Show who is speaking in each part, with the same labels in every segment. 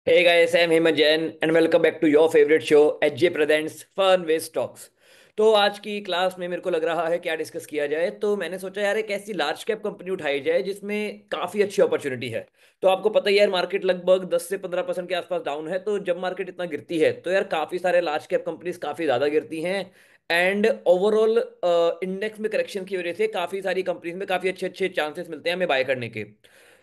Speaker 1: Hey guys, I'm Hemant Jain and welcome back to your favorite show HJ Presents Fun with Stocks। तो आज की class में मेरे को लग रहा है क्या डिस्कस किया जाए। तो मैंने सोचा यार एक ऐसी लार्ज कैप कंपनी उठाई जाए जिसमें काफ़ी अच्छी अपॉर्चुनिटी है। तो आपको पता ही है यार, मार्केट लगभग 10 से 15% के आसपास डाउन है। तो जब मार्केट इतना गिरती है तो यार काफ़ी सारे लार्ज कैप कंपनीज काफ़ी ज़्यादा गिरती हैं। एंड ओवरऑल इंडेक्स में करेक्शन की वजह से काफ़ी सारी कंपनीज में काफ़ी अच्छे अच्छे चांसेस मिलते हैं हमें बाय करने के।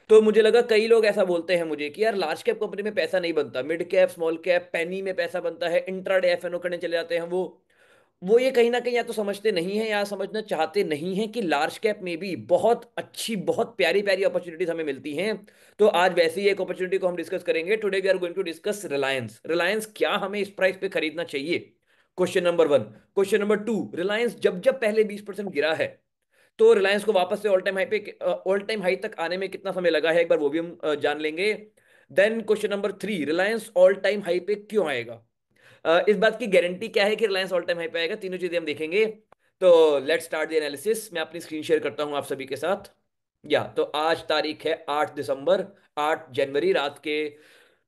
Speaker 1: तो मुझे लगा कई लोग ऐसा बोलते हैं मुझे कि यार लार्ज कैप कंपनी में पैसा नहीं बनता, मिड कैप स्मॉल कैप पेनी में पैसा बनता है, इंट्राडे एफएनओ करने चले जाते हैं वो ये कहीं ना कहीं या तो समझते नहीं है या समझना चाहते नहीं है कि लार्ज कैप में भी बहुत अच्छी बहुत प्यारी प्यारी अपॉर्चुनिटीज हमें मिलती हैं। तो आज वैसे ही एक अपॉर्चुनिटी को हम डिस्कस करेंगे। Today we are going to discuss Reliance. Reliance क्या हमें इस प्राइस पे खरीदना चाहिए? Question number one. Question number two, Reliance जब जब पहले 20% गिरा है तो रिलायंस को वापस से ऑल टाइम हाई तक आने में कितना समय लगा है, एक बार वो भी हम जान लेंगे। Then question number three, Reliance all time high पे क्यों आएगा? इस बात की गारंटी क्या है कि रिलायंस ऑल टाइम हाई पे आएगा, तीनों चीजें हम देखेंगे। तो लेट्स स्टार्ट द एनालिसिस। मैं अपनी स्क्रीन शेयर करता हूं आप सभी के साथ। या तो आज तारीख है 8 दिसंबर, 8 जनवरी, रात के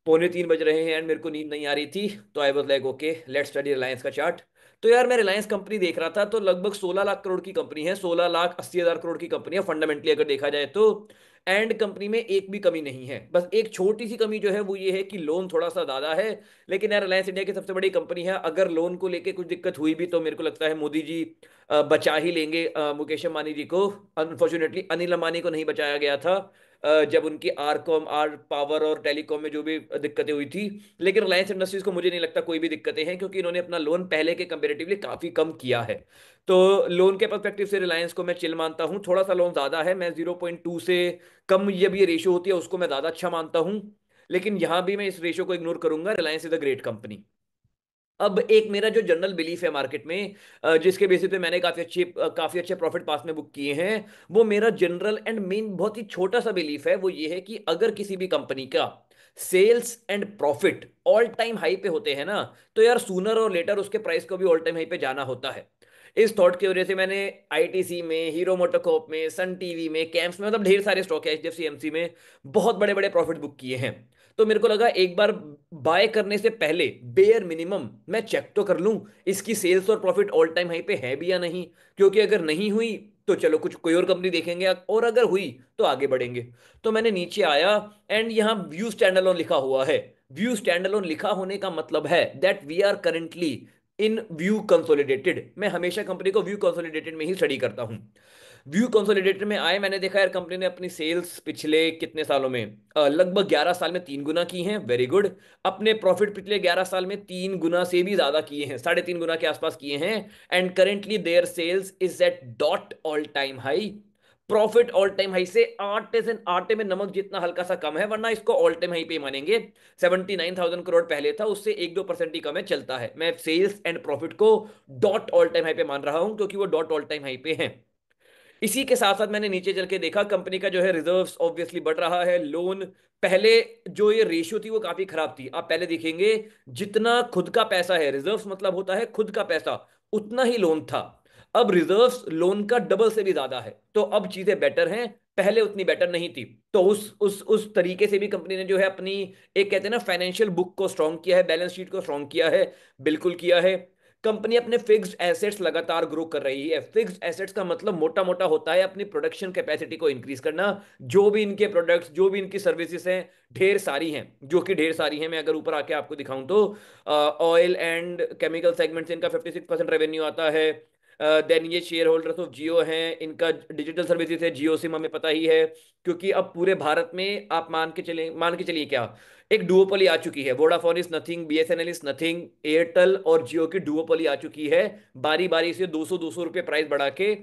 Speaker 1: 2:45 बज रहे हैं एंड मेरे को नींद नहीं आ रही थी। तो I was like okay, let's study Reliance का चार्ट। तो यार मैं रिलायंस कंपनी देख रहा था तो लगभग 16 लाख करोड़ की कंपनी है, 16,80,000 करोड़ की कंपनी है फंडामेंटली अगर देखा जाए तो। एंड कंपनी में एक भी कमी नहीं है, बस एक छोटी सी कमी जो है वो ये है कि लोन थोड़ा सा ज्यादा है। लेकिन यार रिलायंस इंडिया की सबसे बड़ी कंपनी है, अगर लोन को लेके कुछ दिक्कत हुई भी तो मेरे को लगता है मोदी जी बचा ही लेंगे मुकेश अंबानी जी को। अनफॉर्चुनेटली अनिल अंबानी को नहीं बचाया गया था जब उनकी आर पावर और टेलीकॉम में जो भी दिक्कतें हुई थी। लेकिन रिलायंस इंडस्ट्रीज को मुझे नहीं लगता कोई भी दिक्कतें हैं, क्योंकि इन्होंने अपना लोन पहले के कंपेरेटिवली काफी कम किया है। तो लोन के पर्सपेक्टिव से रिलायंस को मैं चिल मानता हूँ। थोड़ा सा लोन ज्यादा है, मैं 0.2 से कम जब ये रेशियो होती है उसको मैं ज्यादा अच्छा मानता हूँ। लेकिन यहां भी मैं इस रेशियो को इग्नोर करूंगा। Reliance is a great company. अब एक मेरा जो जनरल बिलीफ है मार्केट में, जिसके बेसिस पे मैंने काफी अच्छे प्रॉफिट पास में बुक किए हैं, वो मेरा जनरल एंड मेन बहुत ही छोटा सा बिलीफ है। वो ये है कि अगर किसी भी कंपनी का sales and profit all time high पे होते हैं ना, तो यार सूनर और लेटर उसके प्राइस को भी ऑल टाइम हाई पे जाना होता है। इस थॉट की वजह से मैंने आईटीसी में, हीरो मोटोकॉर्प में, सन टीवी में, कैंप्स में, मतलब ढेर सारे स्टॉक है, एचडीएफसी एमसी में बहुत बड़े बड़े प्रॉफिट बुक किए हैं। तो मेरे को लगा एक बार बाय करने से पहले बेयर मिनिमम मैं चेक तो कर लूं इसकी सेल्स और प्रॉफिट ऑल टाइम हाई पे है भी या नहीं। क्योंकि अगर नहीं हुई तो चलो कुछ कोई और कंपनी देखेंगे, और अगर हुई तो आगे बढ़ेंगे। तो मैंने नीचे आया एंड यहाँ व्यू स्टैंड अलोन लिखा हुआ है। व्यू स्टैंड अलोन लिखा होने का मतलब है that we are currently in view consolidated. मैं हमेशा कंपनी को व्यू कंसोलिडेटेड में ही स्टडी करता हूँ। व्यू कंसोलिडेटेड में आए, मैंने देखा यार कंपनी ने अपनी सेल्स पिछले कितने सालों में लगभग 11 साल में 3 गुना की हैं, वेरी गुड। अपने प्रॉफिट पिछले 11 साल में 3 गुना से भी ज्यादा किए हैं, 3.5 गुना के आसपास किए हैं। And currently their sales is at dot all time high. Profit all time high से आटे आटे में नमक जितना हल्का सा कम है, वरना इसको ऑल टाइम हाई पे ही मानेंगे। 79,000 करोड़ पहले था, उससे 1-2% ही कम है, चलता है। मैं सेल्स एंड प्रॉफिट को डॉट ऑल टाइम हाई पे मान रहा हूं क्योंकि वो डॉट ऑल टाइम हाई पे है। इसी के साथ साथ मैंने नीचे चल के देखा कंपनी का जो है रिजर्व्स ऑब्वियसली बढ़ रहा है। लोन पहले जो ये रेशियो थी वो काफी खराब थी। आप पहले देखेंगे जितना खुद का पैसा है, रिजर्व्स मतलब होता है खुद का पैसा, उतना ही लोन था। अब रिजर्व्स लोन का डबल से भी ज्यादा है, तो अब चीजें बेटर हैं, पहले उतनी बेटर नहीं थी। तो उस तरीके से भी कंपनी ने जो है अपनी, एक कहते हैं ना, फाइनेंशियल बुक को स्ट्रांग किया है, बैलेंस शीट को स्ट्रांग किया है। बिल्कुल किया है। कंपनी अपने फिक्स्ड एसेट्स लगातार ग्रो कर रही है। फिक्स्ड एसेट्स का मतलब मोटा मोटा होता है अपनी प्रोडक्शन कैपेसिटी को इंक्रीज करना। जो भी इनके प्रोडक्ट्स, जो भी इनकी सर्विसेज हैं, ढेर सारी हैं, जो कि ढेर सारी हैं। मैं अगर ऊपर आके आपको दिखाऊं तो ऑयल एंड केमिकल सेगमेंट से इनका 56% रेवेन्यू आता है। देन ये शेयर होल्डर्स ऑफ जियो हैं, इनका डिजिटल सर्विसेज है जियो सिम, हमें पता ही है। क्योंकि अब पूरे भारत में आप मान के चलिए क्या, एक डुओपोली आ चुकी है। Vodafone is nothing, BSNL is nothing, Airtel और जियो की डुओपोली आ चुकी है। बारी बारी से 200-200 रुपये प्राइस बढ़ा के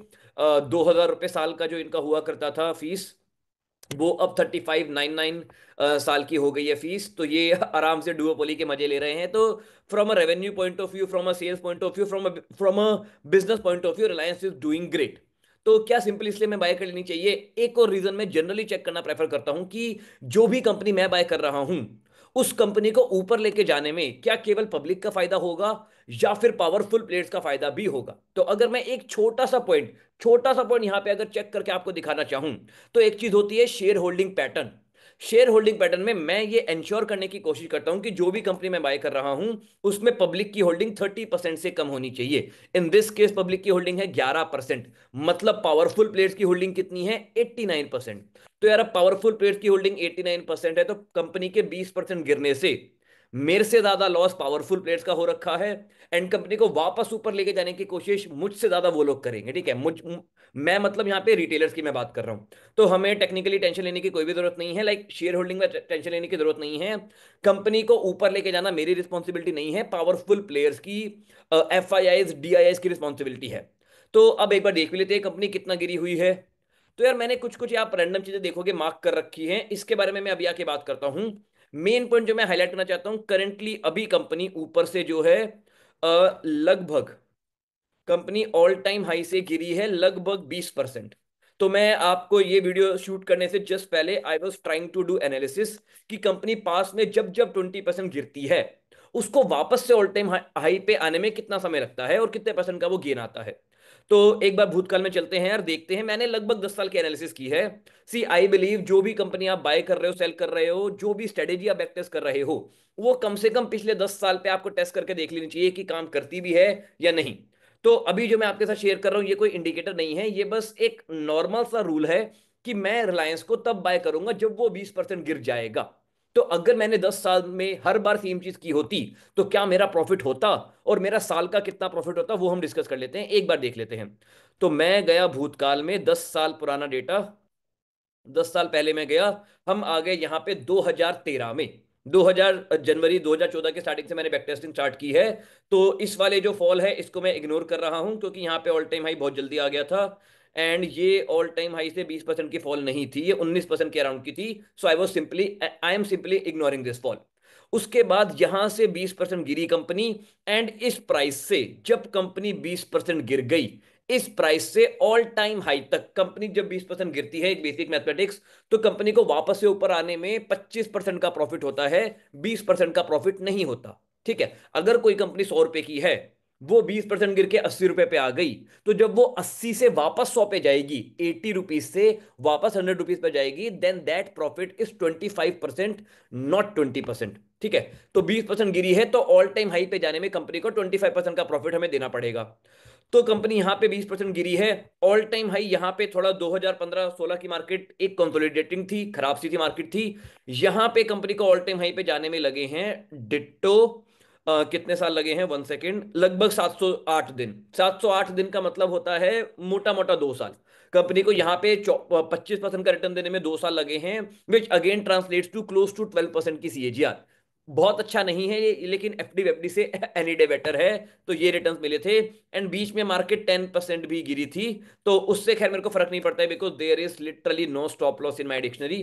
Speaker 1: 2,000 रुपये साल का जो इनका हुआ करता था फीस, वो अब 3599 साल की हो गई है फीस। तो ये आराम से डुओपोली के मजे ले रहे हैं। तो from a revenue point of view, from a sales point of view, from a business point of view, Reliance is doing great. तो क्या सिंपल इसलिए मैं बाय कर लेनी चाहिए? एक और रीजन मैं जनरली चेक करना प्रेफर करता हूं कि जो भी कंपनी मैं बाय कर रहा हूं, उस कंपनी को ऊपर लेके जाने में क्या केवल पब्लिक का फायदा होगा या फिर पावरफुल प्लेयर्स का फायदा भी होगा। तो अगर मैं एक छोटा सा पॉइंट यहां पे अगर चेक करके आपको दिखाना चाहूं, तो एक चीज होती है share holding pattern. Share holding pattern में मैं ये इंश्योर करने की कोशिश करता हूं कि जो भी कंपनी मैं बाय कर रहा हूं उसमें पब्लिक की होल्डिंग 30% से कम होनी चाहिए। इन दिस केस पब्लिक की होल्डिंग है 11%। मतलब पावरफुल प्लेयर्स की होल्डिंग कितनी है? 89%। तो यार, अब पावरफुल प्लेयर्स की होल्डिंग 89% है, तो कंपनी के 20% गिरने से मेरे से ज्यादा लॉस पावरफुल प्लेयर्स का हो रखा है। एंड कंपनी को वापस ऊपर लेके जाने की कोशिश मुझसे ज्यादा वो लोग करेंगे। ठीक है, मैं मतलब यहाँ पे रिटेलर्स की मैं बात कर रहा हूँ। तो हमें टेक्निकली टेंशन लेने की कोई भी जरूरत नहीं है, लाइक शेयर होल्डिंग में टेंशन लेने की जरूरत नहीं है। कंपनी को ऊपर लेके जाना मेरी रिस्पॉन्सिबिलिटी नहीं है, पावरफुल प्लेयर्स की, FIIs DIIs की रिस्पॉन्सिबिलिटी है। तो अब एक बार देख भी लेते हैं कंपनी कितना गिरी हुई है। तो यार मैंने कुछ कुछ आप रैंडम चीजें देखोगे मार्क कर रखी हैं, इसके बारे में मैं अभी आके बात करता हूँ। मेन पॉइंट जो मैं हाईलाइट करना चाहता हूँ, करंटली अभी कंपनी ऊपर से जो है लगभग कंपनी ऑल टाइम हाई से गिरी है लगभग 20%। तो मैं आपको ये वीडियो शूट करने से जस्ट पहले I was trying to do analysis कि कंपनी पास में जब जब 20% गिरती है उसको वापस से ऑल टाइम हाई पे आने में कितना समय लगता है और कितने परसेंट का वो गेन आता है। तो एक बार भूतकाल में चलते हैं यार, देखते हैं। मैंने लगभग 10 साल की एनालिसिस की है। सी आई बिलीव जो भी कंपनी आप बाय कर रहे हो, सेल कर रहे हो, जो भी स्ट्रेटेजी आप बैक टेस्ट कर रहे हो, वो कम से कम पिछले 10 साल पे आपको टेस्ट करके देख लेनी चाहिए कि काम करती भी है या नहीं। तो अभी जो मैं आपके साथ शेयर कर रहा हूं ये कोई इंडिकेटर नहीं है, ये बस एक नॉर्मल सा रूल है कि मैं रिलायंस को तब बाय करूंगा जब वो 20% गिर जाएगा। तो अगर मैंने 10 साल में हर बार सेम चीज की होती तो क्या मेरा प्रॉफिट होता, और मेरा साल का कितना प्रॉफिट होता, वो हम डिस्कस कर लेते हैं, एक बार देख लेते हैं। तो मैं गया भूतकाल में, 10 साल पुराना डेटा, 10 साल पहले मैं गया। हम आ गए यहाँ पे 2013 में। 2000 जनवरी 2014 के स्टार्टिंग से मैंने बैक टेस्टिंग स्टार्ट की है। तो इस वाले जो फॉल है इसको मैं इग्नोर कर रहा हूं क्योंकि यहाँ पे ऑल टाइम हाई बहुत जल्दी आ गया था। एंड ये ऑल टाइम हाई से 20% की फॉल नहीं थी, ये 19% के अराउंड की थी। So I am simply ignoring this fall. उसके बाद यहां से 20% गिरी कंपनी। एंड इस प्राइस से जब कंपनी 20% गिर गई, इस प्राइस से ऑल टाइम हाई तक कंपनी जब 20% गिरती है, एक बेसिक मैथमेटिक्स, तो कंपनी को वापस से ऊपर आने में 25% का प्रॉफिट होता है, 20% का प्रॉफिट नहीं होता। ठीक है, अगर कोई कंपनी 100 रुपए की है, वो 20% गिर के 80 रुपए पे आ गई, तो जब वो 80 से वापस 100 पे जाएगी, 80 रुपीज से वापस 100 रुपीज पे जाएगी, then that profit is 25%, not 20%। ठीक है, तो 20% गिरी है तो ऑल टाइम हाई पे जाने में कंपनी को 25% का प्रॉफिट हमें देना पड़ेगा। तो कंपनी यहां पे 20% गिरी है। ऑल टाइम हाई यहां पे थोड़ा 2015-16 की मार्केट एक कंसोलिडेटिंग थी, खराब सी थी मार्केट थी। यहां पे कंपनी को ऑल टाइम हाई पे जाने में लगे हैं डिट्टो कितने साल लगे हैं, 1 सेकेंड, लगभग 708 दिन। 708 दिन का मतलब होता है मोटा मोटा 2 साल। कंपनी को यहाँ पे 25% का रिटर्न देने में 2 साल लगे हैं, which again translates to close to 12% की CAGR। बहुत अच्छा नहीं है ये, लेकिन FD से एनी डे बेटर है। तो ये रिटर्न्स मिले थे। एंड बीच में मार्केट 10% भी गिरी थी, तो उससे खैर मेरे को फर्क नहीं पड़ता है, because there is literally no stop loss in my dictionary.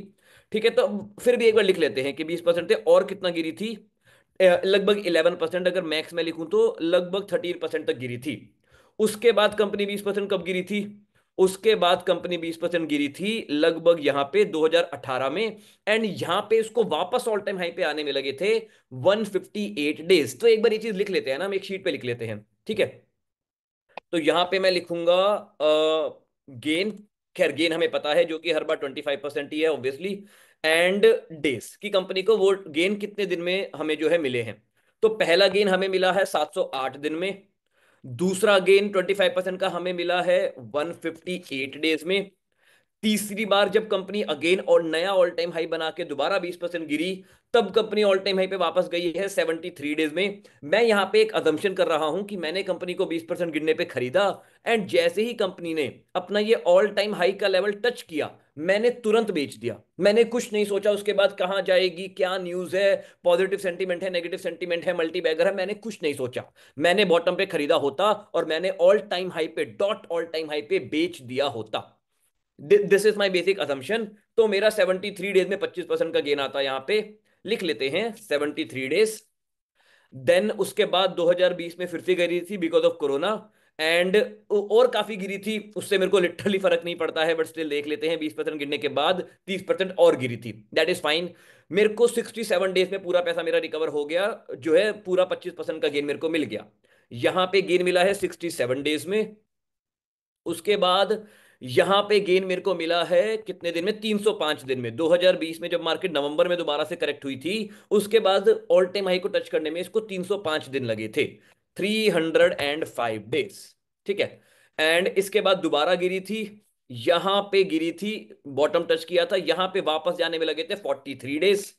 Speaker 1: ठीक है, तो फिर भी एक बार लिख लेते हैं कि 20% थे, और कितना गिरी थी? लगभग 11%, अगर मैक्स में लिखूं तो लगभग 13% तक गिरी थी। उसके बाद कंपनी 20% कब गिरी थी? उसके बाद कंपनी 20% गिरी थी लगभग यहाँ पे 2018 में। एंड यहाँ पे इसको वापस ऑल टाइम हाई पे आने में लगे थे 158 डेज। तो एक बार ये चीज लिख लेते हैं ना, हम एक शीट पे लिख लेते हैं। ठीक है, तो यहाँ पे मैं लिखूंगा गेन। खैर गेन हमें पता है, जो कि हर बार 25% ही है ऑब्वियसली। एंड डेज की कंपनी को वो गेन कितने दिन में हमें जो है मिले हैं। तो पहला गेन हमें मिला है 708 दिन में। दूसरा गेन 25% का हमें मिला है 158 डेज में। तीसरी बार जब कंपनी अगेन और नया ऑल टाइम हाई बना के दोबारा 20% गिरी, तब कंपनी ऑल टाइम हाई पे वापस गई है 73 डेज में। मैं यहां पे एक अजम्पशन कर रहा हूं कि मैंने कंपनी को 20% गिरने पे खरीदा, एंड जैसे ही कंपनी ने अपना ये ऑल टाइम हाई का लेवल टच किया, मैंने तुरंत बेच दिया। मैंने कुछ नहीं सोचा उसके बाद कहां जाएगी, क्या न्यूज है, पॉजिटिव सेंटीमेंट है, नेगेटिव सेंटीमेंट है, मल्टी बैगर है, मैंने कुछ नहीं सोचा। मैंने बॉटम पे खरीदा होता और मैंने ऑल टाइम हाई पे, डॉट ऑल टाइम हाई पे बेच दिया होता। This is my basic assumption. तो मेरा 73 डेज में 25% का गेन आता है यहाँ पे। लिख लेते हैं 73 डेज। देन उसके बाद 2020 में फिर से गिरी थी बिकॉज ऑफ कोरोना। एंड और काफी गिरी थी, उससे मेरे को लिटरली फर्क नहीं पड़ता है, बट स्टिल देख लेते हैं। 20% गिरने के बाद 30% और गिरी थी, दैट इज फाइन। मेरे को 67 डेज में पूरा पैसा मेरा रिकवर हो गया, जो है पूरा 25% का गेन मेरे को मिल गया। यहां पे गेन मिला है 67 डेज में। उसके बाद यहां पे गेन मेरे को मिला है कितने दिन में, 305 दिन में। 2020 में जब मार्केट नवंबर में दोबारा से करेक्ट हुई थी, उसके बाद ऑल टाइम हाई को टच करने में इसको 305 दिन लगे थे, 305 डेज। ठीक है। एंड इसके बाद दोबारा गिरी थी, यहां पे गिरी थी, बॉटम टच किया था, यहां पे वापस जाने में लगे थे 43 डेज।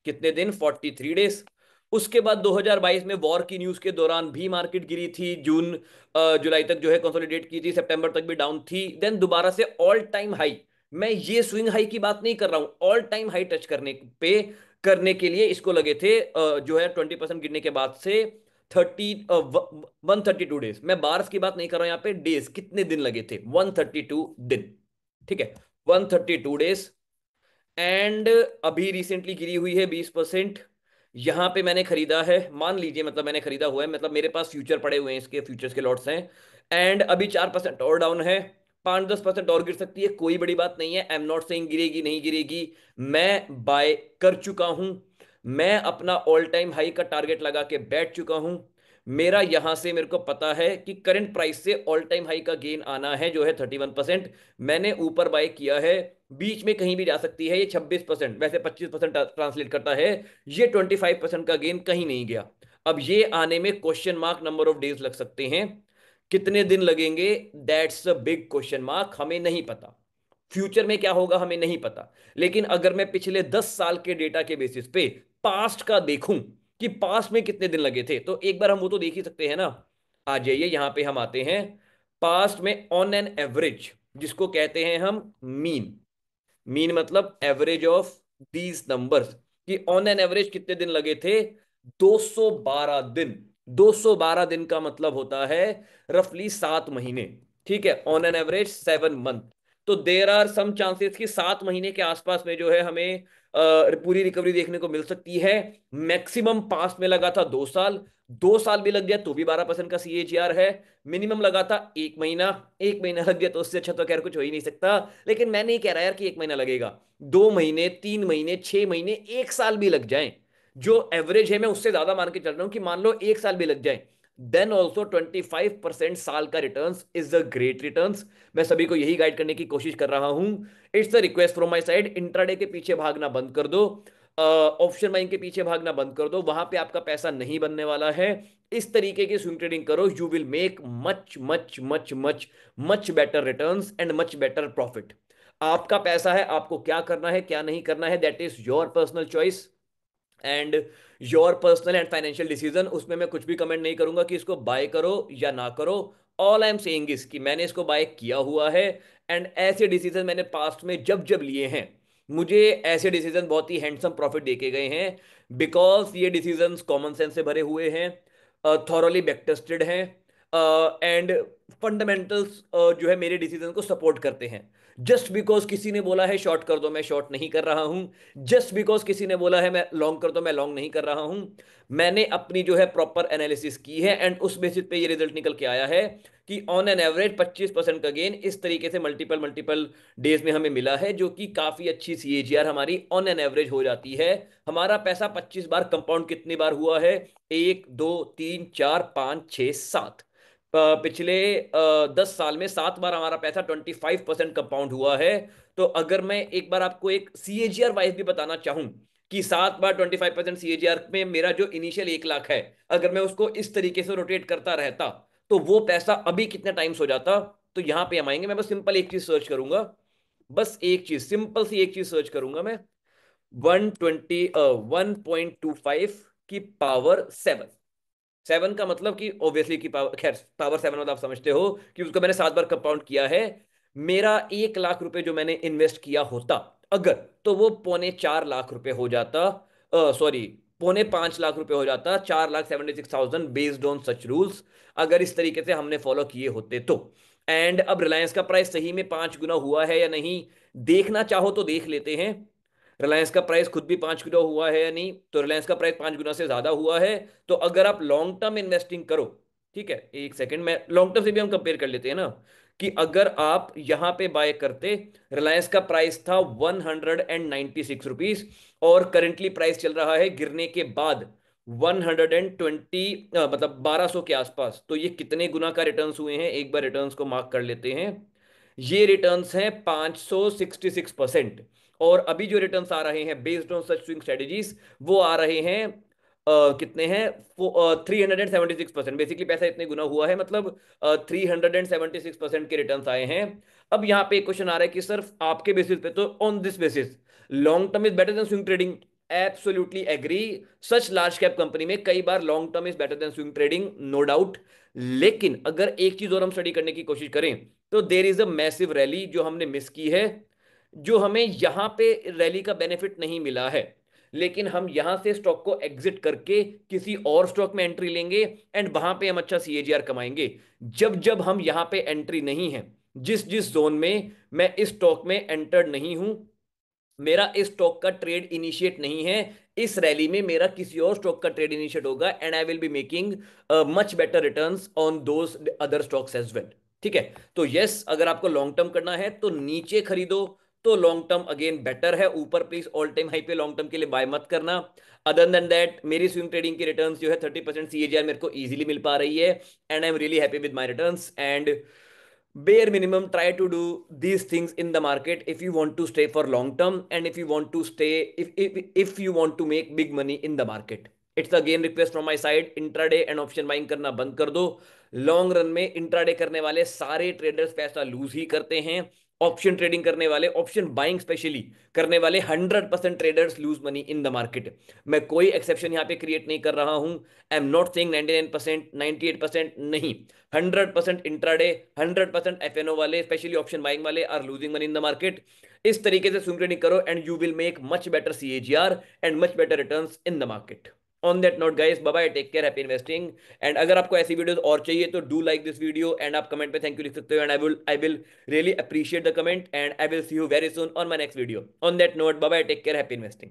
Speaker 1: कितने दिन, 43 डेज। उसके बाद 2022 में वॉर की न्यूज के दौरान भी मार्केट गिरी थी, जून जुलाई तक जो है कंसोलिडेट की थी, सितंबर तक भी डाउन थी, देन दोबारा से ऑल टाइम हाई। मैं ये स्विंग हाई की बात नहीं कर रहा हूं, ऑल टाइम हाई टच करने के लिए इसको लगे थे जो है 20% गिरने के बाद से 132 डेज। मैं बार्स की बात नहीं कर रहा हूं, यहाँ पे डेज, कितने दिन लगे थे, 132 दिन। ठीक है, 132 डेज। एंड अभी रिसेंटली गिरी हुई है 20%। यहां पे मैंने खरीदा है, मान लीजिए, मतलब मैंने खरीदा हुआ है, मतलब मेरे पास फ्यूचर पड़े हुए हैं, इसके फ्यूचर्स के लॉट्स हैं। एंड अभी 4% और डाउन है, 5-10% और गिर सकती है, कोई बड़ी बात नहीं है। आई एम नॉट सेइंग गिरेगी नहीं गिरेगी, मैं बाय कर चुका हूं। मैं अपना ऑल टाइम हाई का टारगेट लगा के बैठ चुका हूं। मेरा यहां से मेरे को पता है कि करंट प्राइस से ऑल टाइम हाई का गेन आना है जो है 31%। मैंने ऊपर बाय किया है, बीच में कहीं भी जा सकती है ये 26%, वैसे 25% ट्रांसलेट करता है, ये 25% का गेन कहीं नहीं गया। अब ये आने में question mark number of days लग सकते हैं, कितने दिन लगेंगे, that's a big question mark, हमें नहीं पता। फ्यूचर में क्या होगा हमें नहीं पता। लेकिन अगर मैं पिछले 10 साल के डेटा के बेसिस पे पास्ट का देखूं कि पास्ट में कितने दिन लगे थे, तो एक बार हम वो तो देख ही सकते हैं ना। आ जाइए यहां पे हम आते हैं, पास्ट में ऑन एन एवरेज, जिसको कहते हैं हम मीन। मीन मतलब एवरेज ऑफ दीज नंबर्स, कि ऑन एन एवरेज कितने दिन लगे थे, 212 दिन। 212 दिन का मतलब होता है रफली 7 महीने। ठीक है, ऑन एन एवरेज 7 मंथ। तो देर आर सम चांसेस कि 7 महीने के आसपास में जो है हमें पूरी रिकवरी देखने को मिल सकती है। मैक्सिमम पास में लगा था 2 साल, 2 साल भी लग गया तो भी 12% का CAGR है। मिनिमम लगा था 1 महीना, 1 महीना लग गया तो उससे अच्छा तो खैर कुछ हो ही नहीं सकता। लेकिन मैं नहीं कह रहा यार कि 1 महीना लगेगा, 2 महीने, 3 महीने, 6 महीने, 1 साल भी लग जाए, जो एवरेज है मैं उससे ज्यादा मान के चल रहा हूं कि मान लो 1 साल भी लग जाए, देन ऑल्सो 25% साल का return is a great return. मैं सभी को यही गाइड करने की कोशिश कर रहा हूं। It's a request from my side, intraday के पीछे भागना बंद कर दो, ऑप्शन बाइंग के पीछे भागना बंद कर दो, वहां पे आपका पैसा नहीं बनने वाला है। इस तरीके की स्विंग ट्रेडिंग करो, you will make much much much much much better returns and much better profit. आपका पैसा है, आपको क्या करना है क्या नहीं करना है, that is your personal choice and your personal and financial decision. उसमें मैं कुछ भी कमेंट नहीं करूंगा कि इसको बाय करो या ना करो। All I am saying is कि मैंने इसको बाय किया हुआ है, एंड ऐसे डिसीजन मैंने पास्ट में जब जब लिए हैं, मुझे ऐसे डिसीजन बहुत ही हैंडसम प्रॉफिट देके गए हैं, बिकॉज ये डिसीजंस कॉमन सेंस से भरे हुए हैं, थॉरोली बैक टेस्टेड हैं, एंड फंडामेंटल्स जो है मेरे डिसीजन को सपोर्ट करते हैं। जस्ट बिकॉज किसी ने बोला है शॉर्ट कर दो, मैं शॉर्ट नहीं कर रहा हूं। जस्ट बिकॉज किसी ने बोला है मैं लॉन्ग कर दो, मैं लॉन्ग नहीं कर रहा हूं। मैंने अपनी जो है प्रॉपर एनालिसिस की है, एंड उस बेसिस पे ये रिजल्ट निकल के आया है कि ऑन एन एवरेज 25% का गेन इस तरीके से मल्टीपल मल्टीपल डेज में हमें मिला है, जो कि काफी अच्छी CAGR हमारी ऑन एन एवरेज हो जाती है। हमारा पैसा 25 बार कंपाउंड कितनी बार हुआ है, 1, 2, 3, 4, 5, 6, 7, पिछले 10 साल में 7 बार हमारा पैसा 25% कंपाउंड हुआ है। तो अगर मैं एक बार आपको एक CAGR वाइज भी बताना चाहूं कि 7 बार 25% CAGR में मेरा जो इनिशियल 1 लाख है, अगर मैं उसको इस तरीके से रोटेट करता रहता तो वो पैसा अभी कितने टाइम्स हो जाता। तो यहां पे हम आएंगे, मैं बस सिंपल एक चीज सर्च करूंगा, बस एक चीज, सिंपल सी एक चीज सर्च करूंगा मैं, 1.25 की पावर 7। 7 का मतलब कि ऑब्वियसली की पावर, खैर पावर 7 मतलब आप समझते हो कि उसको मैंने 7 बार कंपाउंड किया है। मेरा 1 लाख रुपए जो मैंने इन्वेस्ट किया होता अगर, तो वो पौने 4 लाख रुपए हो जाता, सॉरी, पौने 5 लाख रुपए हो जाता, 4,76,000 बेस्ड ऑन सच रूल्स, अगर इस तरीके से हमने फॉलो किए होते तो। एंड अब रिलायंस का प्राइस सही में 5 गुना हुआ है या नहीं, देखना चाहो तो देख लेते हैं। रिलायंस का प्राइस खुद भी 5 गुना हुआ है या नहीं, तो रिलायंस का प्राइस 5 गुना से ज्यादा हुआ है। तो अगर आप लॉन्ग टर्म इन्वेस्टिंग करो, ठीक है, एक सेकंड में लॉन्ग टर्म से भी हम कंपेयर कर लेते हैं ना, कि अगर आप यहां पे बाय करते, रिलायंस का प्राइस था 196 रुपीज, और करेंटली प्राइस चल रहा है गिरने के बाद 120, मतलब 1200 के आसपास, तो ये कितने गुना का रिटर्न्स हुए हैं, एक बार रिटर्न्स को मार्क कर लेते हैं। ये रिटर्न्स हैं 566%। और अभी जो रिटर्न्स आ रहे हैं based on such swing strategies, वो आ रहे हैं कितने हैं, 376%। बेसिकली पैसा इतने गुना हुआ है, मतलब 376% के रिटर्न्स आए हैं। अब यहाँ पे एक क्वेश्चन आ रहा है कि सर आपके बेसिस पे, तो on this basis long term is better than swing trading. Absolutely agree. Such large cap company में कई बार long term is better than swing trading, no doubt. लेकिन अगर एक चीज और हम स्टडी करने की कोशिश करें, तो there is a massive rally जो हमने मिस की है, जो हमें यहां पे रैली का बेनिफिट नहीं मिला है। लेकिन हम यहां से स्टॉक को एग्जिट करके किसी और स्टॉक में एंट्री लेंगे, एंड वहां पे हम अच्छा सीएजीआर कमाएंगे। जब जब हम यहां पे एंट्री नहीं है, जिस जिस जोन में मैं इस स्टॉक में एंटर्ड नहीं हूं, मेरा इस स्टॉक का ट्रेड इनिशिएट नहीं है, इस रैली में मेरा किसी और स्टॉक का ट्रेड इनिशिएट होगा, and I will be making much better returns on those other stocks as well. ठीक है। तो यस, अगर आपको लॉन्ग टर्म करना है तो नीचे खरीदो, तो लॉन्ग टर्म अगेन बेटर है। ऊपर प्लीज ऑल टाइम हाई पे लॉन्ग टर्म के लिए बाय मत करना। अदर देन दैट मेरी स्विंग ट्रेडिंग की रिटर्न्स जो है 30% सीएजीआर मेरे को इजीली मिल पा रही है, and I am really happy with my returns. And bare minimum try to do these things in the market if you want to stay for long term, and if you want to stay, if you want to make big money in the market. It's again request from my side, intraday and option buying करना बंद कर दो। Long run में intraday करने वाले सारे traders पैसा loose ही करते हैं। ऑप्शन ट्रेडिंग करने वाले, ऑप्शन बाइंग स्पेशली करने वाले 100% traders lose money in the market. मैं कोई एक्सेप्शन यहाँ पे क्रिएट नहीं कर रहा हूँ। आई एम नॉट सेइंग 99%, 98%, नहीं। 100% इंट्राडे, 100% एफएनओ वाले, स्पेशली ऑप्शन बाइंग वाले are losing money in the market. इस तरीके से स्विंग ट्रेडिंग करो and you will make much better CAGR and much better returns in the market. On that note guys, bye bye, take care, happy investing. And अगर आपको ऐसी videos और चाहिए तो do like this video, and आप comment पे thank you लिख सकते हो, and I will really appreciate the comment, and I will see you very soon on my next video. On that note, bye bye, take care, happy investing.